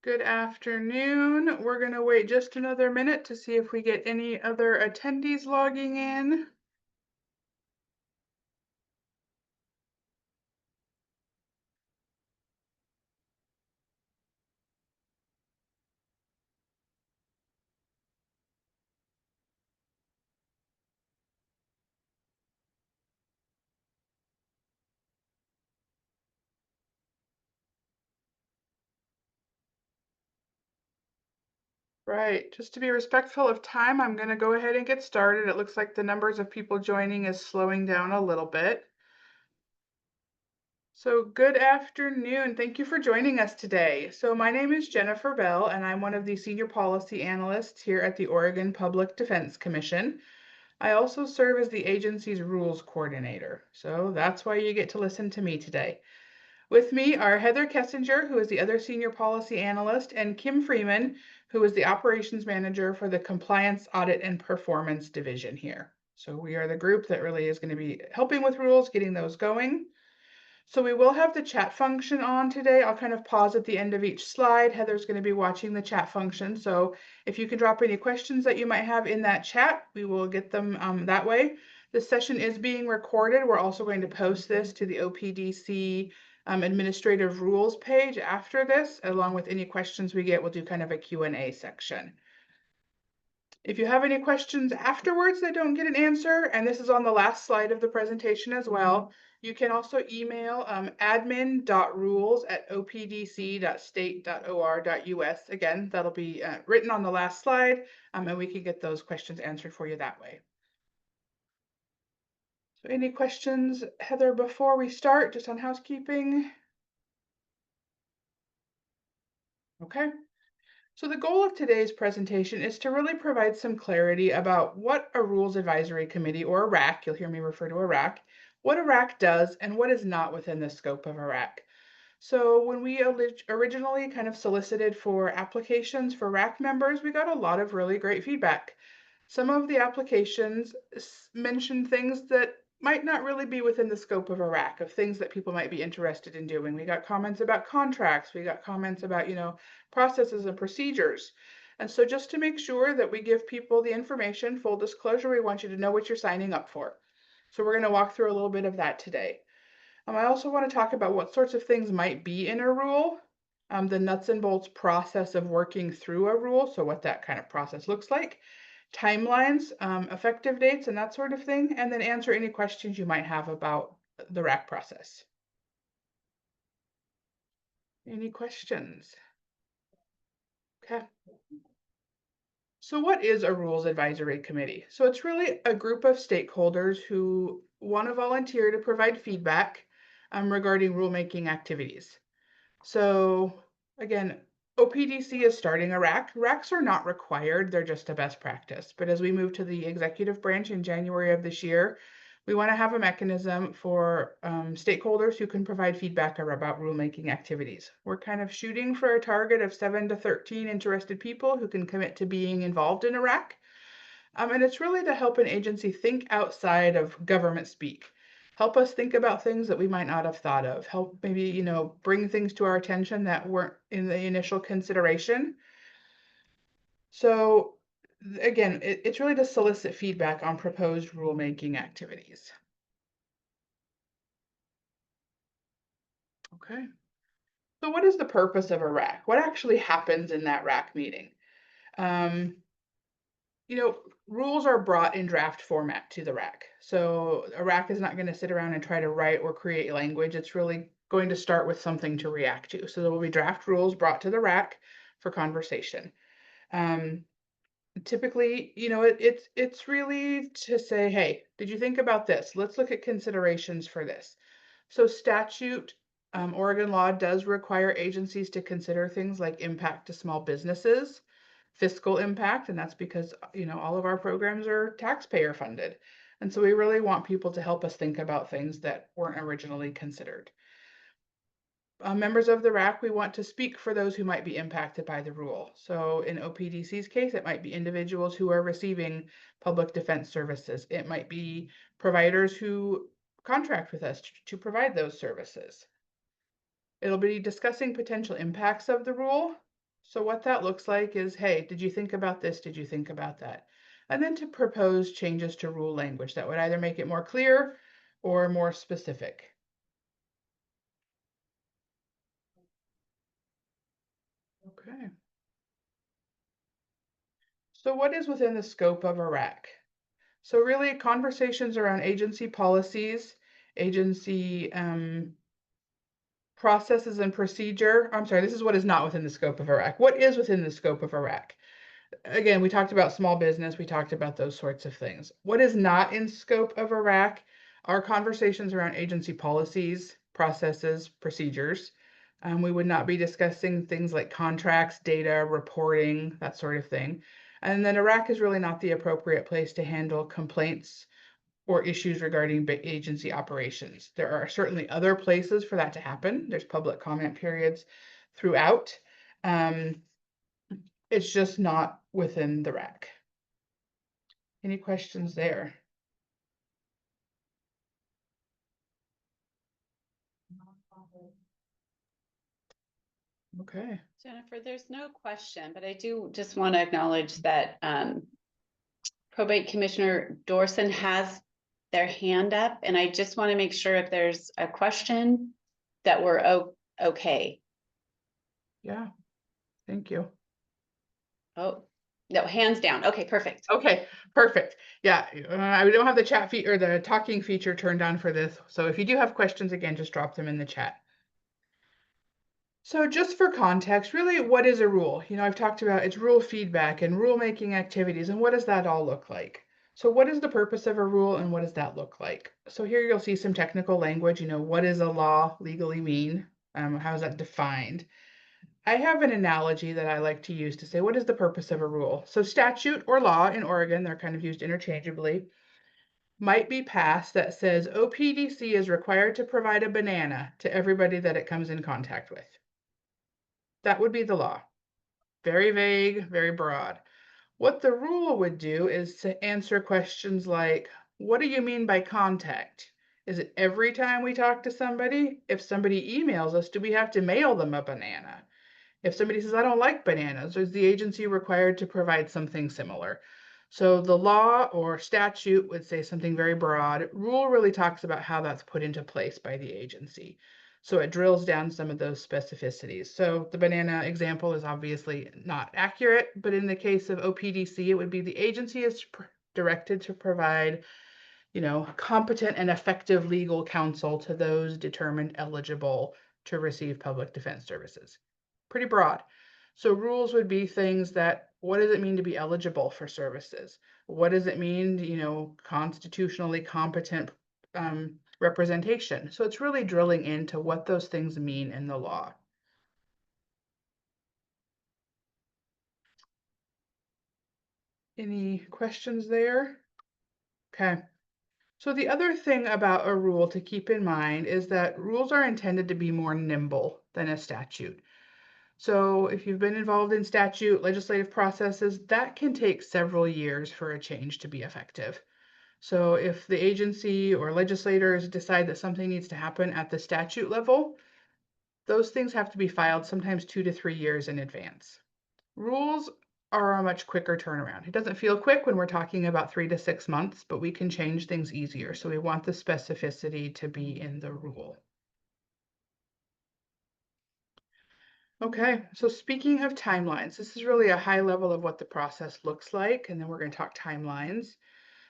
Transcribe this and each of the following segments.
Good afternoon. We're going to wait just another minute to see if we get any other attendees logging in. Right, just to be respectful of time, I'm going to go ahead and get started. It looks like the numbers of people joining is slowing down a little bit. So good afternoon. Thank you for joining us today. So my name is Jennifer Bell, and I'm one of the senior policy analysts here at the Oregon Public Defense Commission. I also serve as the agency's rules coordinator. So that's why you get to listen to me today. With me are Heather Kessinger, who is the other senior policy analyst, and Kim Freeman, who is the operations manager for the compliance, audit, and performance division here. So we are the group that really is going to be helping with rules, getting those going. So we will have the chat function on today. I'll kind of pause at the end of each slide. Heather's going to be watching the chat function. So if you can drop any questions that you might have in that chat, we will get them that way. This session is being recorded. We're also going to post this to the OPDC administrative rules page after this, along with any questions we get. We'll do kind of a Q&A section. If you have any questions afterwards that don't get an answer, and this is on the last slide of the presentation as well, you can also email admin.rules@opdc.state.or.us. Again, that'll be written on the last slide, and we can get those questions answered for you that way. So any questions, Heather, before we start, just on housekeeping? Okay. So the goal of today's presentation is to really provide some clarity about what a Rules Advisory Committee, or a RAC, you'll hear me refer to a RAC, what a RAC does and what is not within the scope of a RAC. So when we originally kind of solicited for applications for RAC members, we got a lot of really great feedback. Some of the applications mentioned things that might not really be within the scope of a RAC, of things that people might be interested in doing. We got comments about contracts. We got comments about, processes and procedures. And so just to make sure that we give people the information, full disclosure, we want you to know what you're signing up for. So we're going to walk through a little bit of that today. I also want to talk about what sorts of things might be in a rule, the nuts and bolts process of working through a rule, so what that kind of process looks like, timelines, effective dates, and that sort of thing, and then answer any questions you might have about the RAC process. Any questions? Okay. So what is a Rules Advisory Committee? So it's really a group of stakeholders who want to volunteer to provide feedback regarding rulemaking activities. So again, OPDC is starting a RAC. RACs are not required, they're just a best practice. But as we move to the executive branch in January of this year, we want to have a mechanism for stakeholders who can provide feedback about rulemaking activities. We're kind of shooting for a target of 7 to 13 interested people who can commit to being involved in a RAC. And it's really to help an agency think outside of government speak. Help us think about things that we might not have thought of. Help maybe, bring things to our attention that weren't in the initial consideration. So again, it's really to solicit feedback on proposed rulemaking activities. Okay. So what is the purpose of a RAC? What actually happens in that RAC meeting? Um, rules are brought in draft format to the RAC. So a RAC is not going to sit around and try to write or create language. It's really going to start with something to react to. So there will be draft rules brought to the RAC for conversation. Typically, it's really to say, hey, did you think about this? Let's look at considerations for this. So statute, Oregon law does require agencies to consider things like impact to small businesses, fiscal impact, and that's because, all of our programs are taxpayer funded. And so we really want people to help us think about things that weren't originally considered. Members of the RAC, we want to speak for those who might be impacted by the rule. So in OPDC's case, it might be individuals who are receiving public defense services. It might be providers who contract with us to provide those services. It'll be discussing potential impacts of the rule. So what that looks like is, hey, did you think about this? Did you think about that? And then to propose changes to rule language that would either make it more clear or more specific. Okay. So what is within the scope of a RAC? So really conversations around agency policies, agency processes and procedure. I'm sorry, this is what is not within the scope of a RAC. What is within the scope of a RAC? Again, we talked about small business, we talked about those sorts of things. What is not in scope of a RAC are conversations around agency policies, processes, procedures. We would not be discussing things like contracts, data, reporting, that sort of thing. And then a RAC is really not the appropriate place to handle complaints or issues regarding agency operations. There are certainly other places for that to happen. There's public comment periods throughout. Um, it's just not within the RAC. Any questions there? Okay. Jennifer, there's no question, but I do just want to acknowledge that Probate Commissioner Dorson has their hand up, and I just want to make sure if there's a question that we're okay. Yeah. Thank you. Oh, no, hands down. Okay, perfect. Okay, perfect. Yeah, I don't have the chat feature or the talking feature turned on for this. So if you do have questions, again, just drop them in the chat. So just for context, really, what is a rule? I've talked about it's rule feedback and rule-making activities, and what does that all look like? So what is the purpose of a rule and what does that look like? So here you'll see some technical language, what does a law legally mean? How is that defined? I have an analogy that I like to use to say, what is the purpose of a rule? So statute or law in Oregon, they're kind of used interchangeably, might be passed that says OPDC is required to provide a banana to everybody that it comes in contact with. That would be the law. Very vague, very broad. What the rule would do is to answer questions like, what do you mean by contact? Is it every time we talk to somebody? If somebody emails us, do we have to mail them a banana? If somebody says, I don't like bananas, is the agency required to provide something similar? So the law or statute would say something very broad. Rule really talks about how that's put into place by the agency. So it drills down some of those specificities. So the banana example is obviously not accurate, but in the case of OPDC, it would be the agency is directed to provide, competent and effective legal counsel to those determined eligible to receive public defense services. Pretty broad. So rules would be things that, what does it mean to be eligible for services? What does it mean, constitutionally competent representation? So it's really drilling into what those things mean in the law. Any questions there? Okay. So the other thing about a rule to keep in mind is that rules are intended to be more nimble than a statute. So if you've been involved in statute, legislative processes, that can take several years for a change to be effective. So if the agency or legislators decide that something needs to happen at the statute level, those things have to be filed sometimes 2 to 3 years in advance. Rules are a much quicker turnaround. It doesn't feel quick when we're talking about 3 to 6 months, but we can change things easier. So we want the specificity to be in the rule. Okay, so speaking of timelines, this is really a high level of what the process looks like, and then we're going to talk timelines.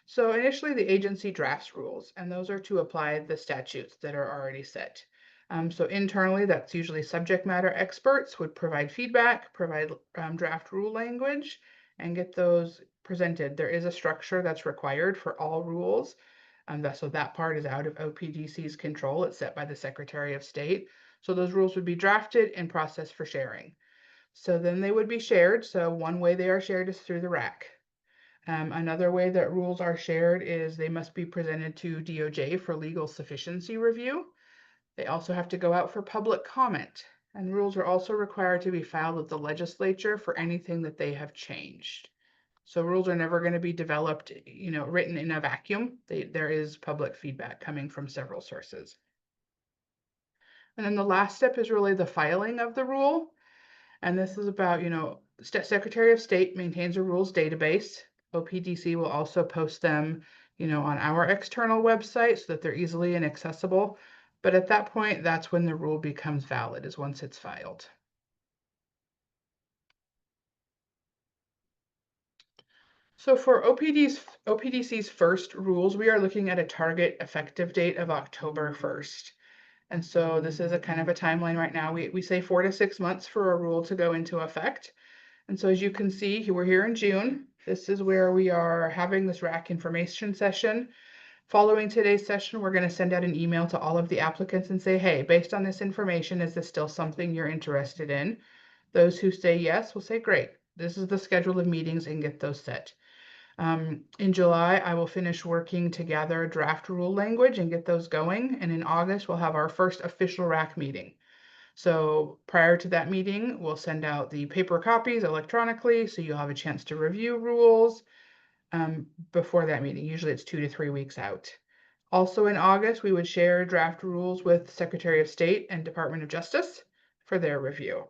So initially the agency drafts rules, and those are to apply the statutes that are already set. So internally, that's usually subject matter experts would provide feedback, provide draft rule language, and get those presented. There is a structure that's required for all rules. So that part is out of OPDC's control. It's set by the Secretary of State. So those rules would be drafted and processed for sharing. So then they would be shared. So one way they are shared is through the RAC. Another way that rules are shared is they must be presented to DOJ for legal sufficiency review. They also have to go out for public comment. And rules are also required to be filed with the legislature for anything that they have changed. So rules are never going to be developed, written in a vacuum. There is public feedback coming from several sources. And then the last step is really the filing of the rule. And this is about, Secretary of State maintains a rules database. OPDC will also post them, on our external website so that they're easily and accessible. But at that point, that's when the rule becomes valid, is once it's filed. So for OPDC's first rules, we are looking at a target effective date of October 1st. And so this is a kind of a timeline right now. We say 4 to 6 months for a rule to go into effect. And so as you can see, we're here in June. This is where we are having this RAC information session. Following today's session, we're going to send out an email to all of the applicants and say, hey, based on this information, is this still something you're interested in? Those who say yes will say, great, this is the schedule of meetings, and get those set. In July, I will finish working to gather draft rule language and get those going. And in August, we'll have our first official RAC meeting. So prior to that meeting, we'll send out the paper copies electronically, so you'll have a chance to review rules before that meeting. Usually it's 2 to 3 weeks out. Also in August, we would share draft rules with Secretary of State and Department of Justice for their review.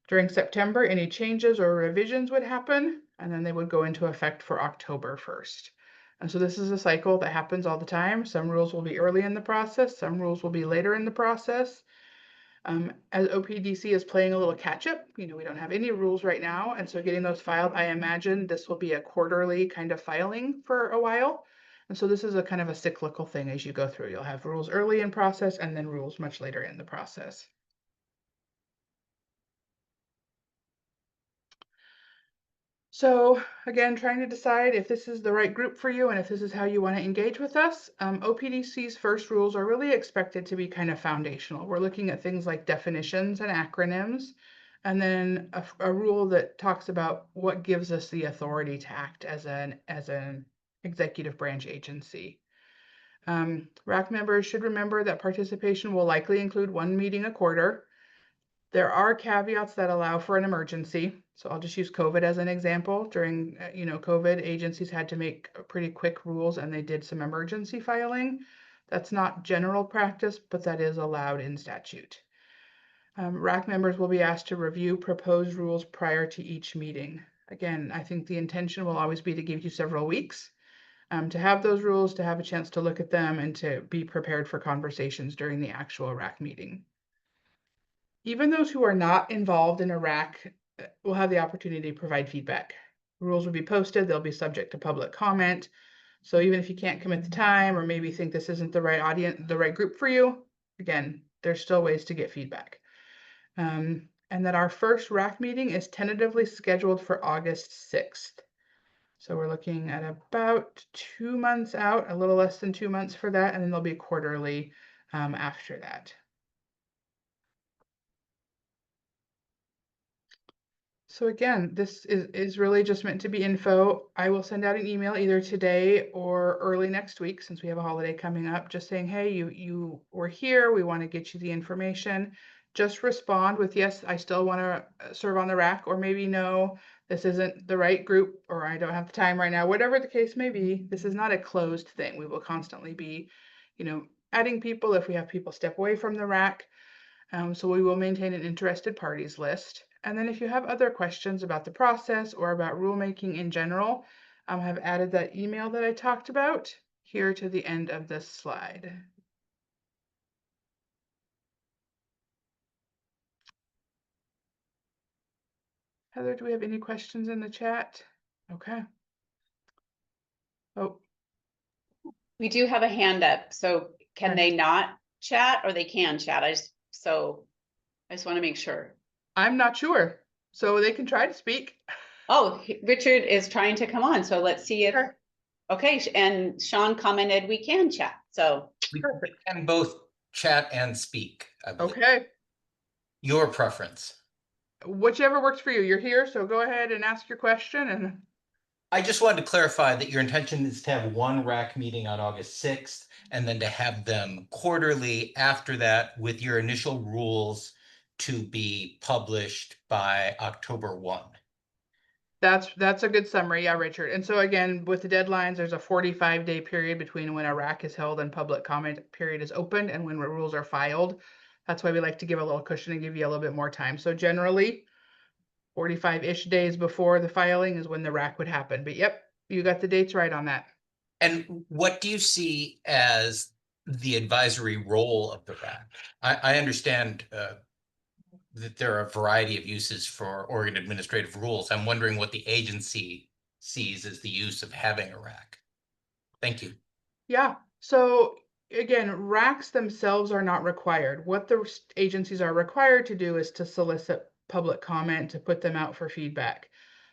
During September, any changes or revisions would happen, and then they would go into effect for October 1st. And so this is a cycle that happens all the time. Some rules will be early in the process, some rules will be later in the process. As OPDC is playing a little catch up, we don't have any rules right now. And so getting those filed, I imagine this will be a quarterly kind of filing for a while. And so this is a kind of a cyclical thing as you go through. You'll have rules early in process and then rules much later in the process. So again, trying to decide if this is the right group for you and if this is how you want to engage with us. OPDC's first rules are really expected to be kind of foundational. We're looking at things like definitions and acronyms, and then a rule that talks about what gives us the authority to act as an executive branch agency. RAC members should remember that participation will likely include one meeting a quarter. There are caveats that allow for an emergency. So I'll just use COVID as an example. During, COVID, agencies had to make pretty quick rules and they did some emergency filing. That's not general practice, but that is allowed in statute. RAC members will be asked to review proposed rules prior to each meeting. Again, I think the intention will always be to give you several weeks to have those rules, to have a chance to look at them, and to be prepared for conversations during the actual RAC meeting. Even those who are not involved in a RAC will have the opportunity to provide feedback. Rules will be posted, they'll be subject to public comment. So even if you can't commit the time or maybe think this isn't the right audience, the right group for you, again, there's still ways to get feedback. And that our first RAC meeting is tentatively scheduled for August 6th. So we're looking at about 2 months out, a little less than 2 months for that, and then there'll be quarterly after that. So again, this is really just meant to be info. I will send out an email either today or early next week, since we have a holiday coming up, just saying, hey, you were here, we want to get you the information. Just respond with, yes, I still want to serve on the RAC, or maybe no, this isn't the right group, or I don't have the time right now. Whatever the case may be, this is not a closed thing. We will constantly be, adding people if we have people step away from the RAC. So we will maintain an interested parties list. And then if you have other questions about the process or about rulemaking in general, have added that email that I talked about here to the end of this slide. Heather, do we have any questions in the chat? Okay. Oh, We do have a hand up, so can okay. they not chat or they can chat? I just want to make sure. I'm not sure. So they can try to speak. Oh, Richard is trying to come on, so let's see if, Okay. okay, and Sean commented we can chat, so. We Perfect. can both chat and speak, I believe. Okay. Your preference. Whichever works for you. You're here, so go ahead and ask your question. And I just wanted to clarify that your intention is to have one RAC meeting on August 6th and then to have them quarterly after that, with your initial rules to be published by October 1. That's a good summary, yeah, Richard. And so again, with the deadlines, there's a 45-day period between when a RAC is held and public comment period is opened and when rules are filed. That's why we like to give a little cushion and give you a little bit more time. So generally, 45-ish days before the filing is when the rack would happen. But yep, you got the dates right on that. And what do you see as the advisory role of the RAC? I understand that there are a variety of uses for Oregon administrative rules. I'm wondering what the agency sees as the use of having a RAC. Thank you. Yeah, so again, racks themselves are not required. What the agencies are required to do is to solicit public comment, to put them out for feedback.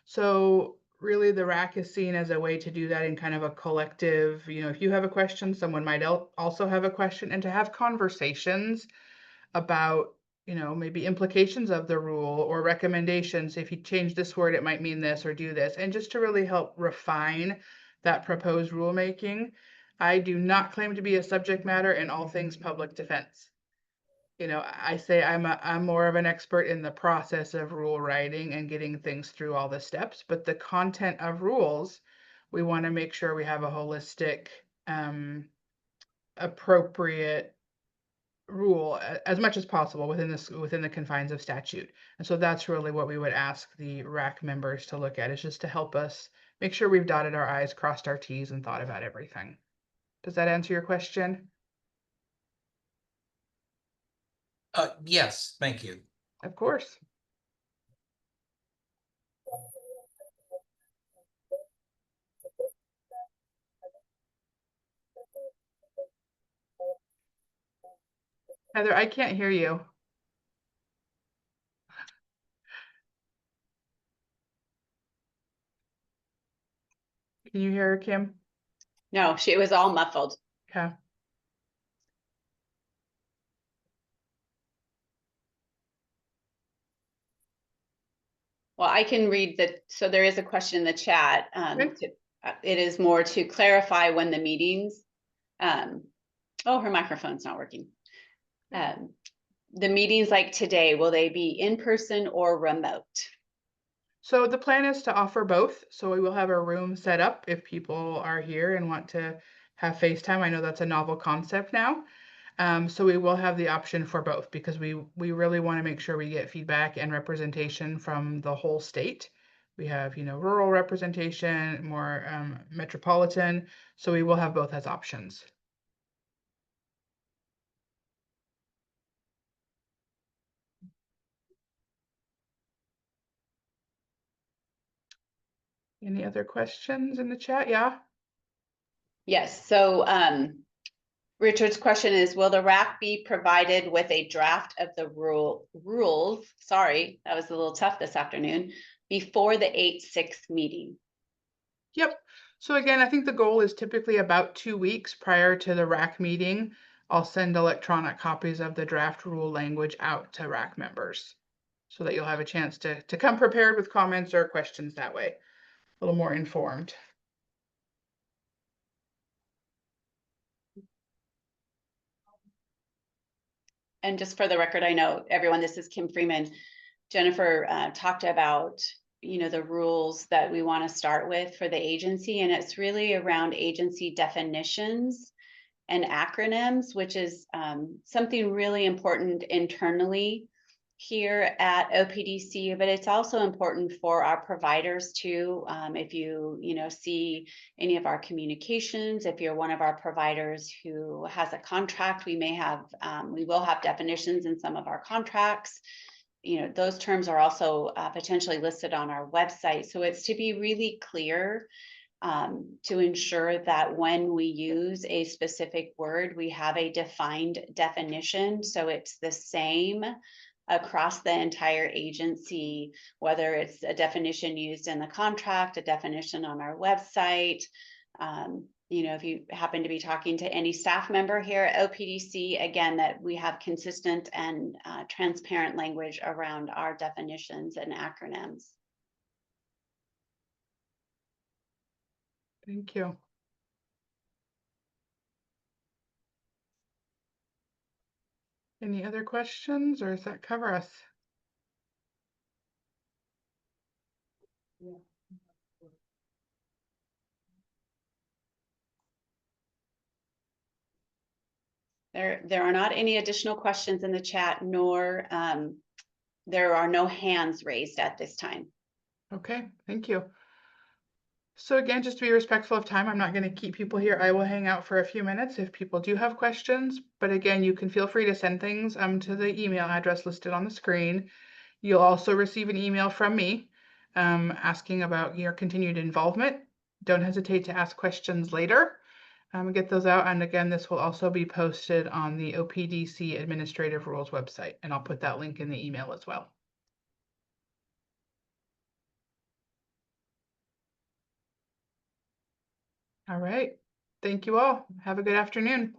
So really the rack is seen as a way to do that in kind of a collective, if you have a question, someone might also have a question, and to have conversations about, maybe implications of the rule or recommendations. If you change this word, it might mean this, or do this. And just to really help refine that proposed rulemaking. I do not claim to be a subject matter in all things public defense. I say I'm more of an expert in the process of rule writing and getting things through all the steps, but the content of rules, we want to make sure we have a holistic, appropriate rule as much as possible within the confines of statute. And so that's really what we would ask the RAC members to look at, is just to help us make sure we've dotted our I's, crossed our T's, and thought about everything. Does that answer your question? Yes, thank you. Of course. Heather, I can't hear you. Can you hear her, Kim? No, it was all muffled. Okay. Well, I can read so there is a question in the chat. Okay. It is more to clarify when the meetings, oh, her microphone's not working. The meetings like today, will they be in person or remote? So the plan is to offer both. So we will have a room set up if people are here and want to have FaceTime. I know that's a novel concept now. So we will have the option for both, because we really want to make sure we get feedback and representation from the whole state. We have, rural representation, more metropolitan. So we will have both as options. Any other questions in the chat? Yeah. Yes, so Richard's question is, will the RAC be provided with a draft of the rules? Sorry, that was a little tough this afternoon, before the 8/6 meeting? Yep. So again, I think the goal is typically about 2 weeks prior to the RAC meeting. I'll send electronic copies of the draft rule language out to RAC members so that you'll have a chance to come prepared with comments or questions that way, a little more informed. And just for the record, I know everyone, this is Kim Freeman. Jennifer talked about, the rules that we want to start with for the agency, and it's really around agency definitions and acronyms, which is something really important internally here at OPDC, but it's also important for our providers too. If you see any of our communications, if you're one of our providers who has a contract, we will have definitions in some of our contracts. Those terms are also potentially listed on our website. So it's to be really clear, to ensure that when we use a specific word, we have a defined definition. So it's the same across the entire agency, whether it's a definition used in the contract, a definition on our website. If you happen to be talking to any staff member here at OPDC, again, that we have consistent and transparent language around our definitions and acronyms. Thank you. Any other questions, or does that cover us? Yeah. There are not any additional questions in the chat, nor there are no hands raised at this time. Okay, thank you. So again, just to be respectful of time, I'm not going to keep people here. I will hang out for a few minutes if people do have questions. But again, you can feel free to send things to the email address listed on the screen. You'll also receive an email from me asking about your continued involvement. Don't hesitate to ask questions later. Get those out. And again, this will also be posted on the OPDC Administrative Rules website. And I'll put that link in the email as well. All right. Thank you all. Have a good afternoon.